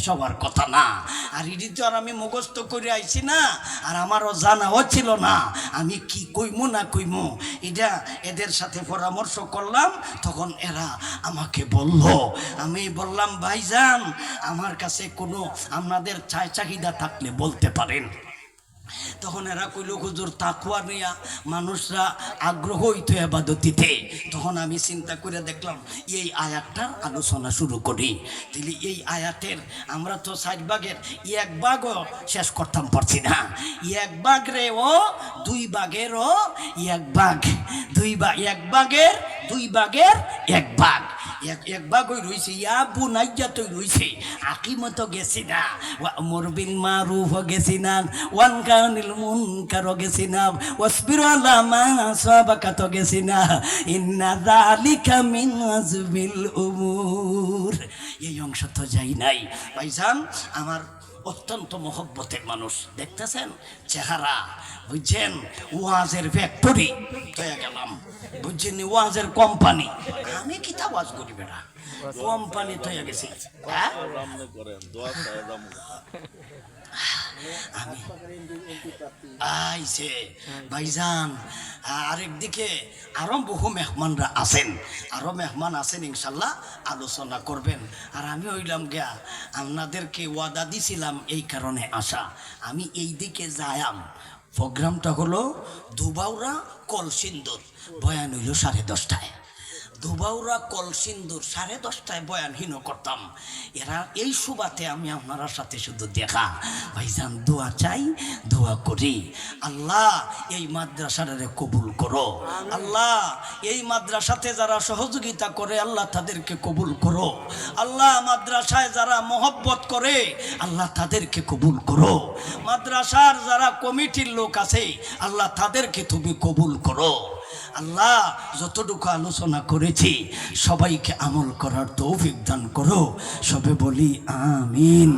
হওয়ার কথা না। আর এটি তো আর আমি মুখস্থ করে আইছি না, আর আমারও জানাও ছিল না আমি কি কইমু না কইমু। এটা এদের সাথে পরামর্শ করলাম, তখন এরা আমাকে বলল, আমি বললাম ভাইজান আমার কাছে কোনো আপনাদের চাহিদা থাকলে বলতে পারেন। তখন এরা কইল হুজুর তাকওয়া নিয়া মানুষরা আগ্রহ হইতো ইবাদতিতে। তখন আমি চিন্তা করে দেখলাম এই আয়াতটার আলোচনা শুরু করি। তাহলে এই আয়াতের আমরা তো 60 ভাগের 1 ভাগও শেষ করতাম পারছি না। 1 ভাগ রে ও 2 ভাগেরও 1 ভাগ, 1 ভাগের 2 ভাগের 1 ভাগ, 1 ভাগ হয়ে রয়েছে। ইয়া বুনাইয়া তো রয়েছে, আকিমতো গেছি না, ওয়ামুর বিল মারুফ গেছি না, ওয়ানকানিল মুনকার গেছি না, ওয়াসবির আলা মা সাবাকাত গেছি না, ইন্না যালিকা মিন আযবিল উমুর। এই অংশ তো যাই নাই। ভাইজান আমার অত্যন্ত মহব্বতের মানুষ, দেখতেছেন চেহারা, বুঝছেন ওয়াজের ফ্যাক্টরি হয়ে গেলাম, বুঝছেন ওয়াজের কোম্পানি। আমি কি তা ওয়াজ করি বেটা, কোম্পানি হয়ে গেছি। হ্যাঁ আমি আইছে ভাইজান। আরেকদিকে আরো বহু মেহমানরা আছেন, আরো মেহমান আছেন, ইনশাল্লাহ আলোচনা করবেন। আর আমি হইলাম গিয়া আপনাদেরকে ওয়াদা দিছিলাম, এই কারণে আসা। আমি এই দিকে যাইম, প্রোগ্রামটা হলো দুবাউরা কলসিন্দুর, বয়ান হইল 10:30টায়। দুবাউরা কলসিন্দুর 10:30টায় বয়ানহীন করতাম। এরা এই সুবাতে আমি আপনার সাথে শুধু দেখা ভাইজান দোয়া চাই, দোয়া করি। আল্লাহ এই মাদ্রাসারে কবুল করো, আল্লাহ এই মাদ্রাসাতে যারা সহযোগিতা করে আল্লাহ তাদেরকে কবুল করো, আল্লাহ মাদ্রাসায় যারা মহব্বত করে আল্লাহ তাদেরকে কবুল করো, মাদ্রাসার যারা কমিটির লোক আছে আল্লাহ তাদেরকে তুমি কবুল করো। আল্লাহ যতটুকু আলোচনা করেছি সবাইকে আমল করার তৌফিক দান করো। সবে বলি আমিন।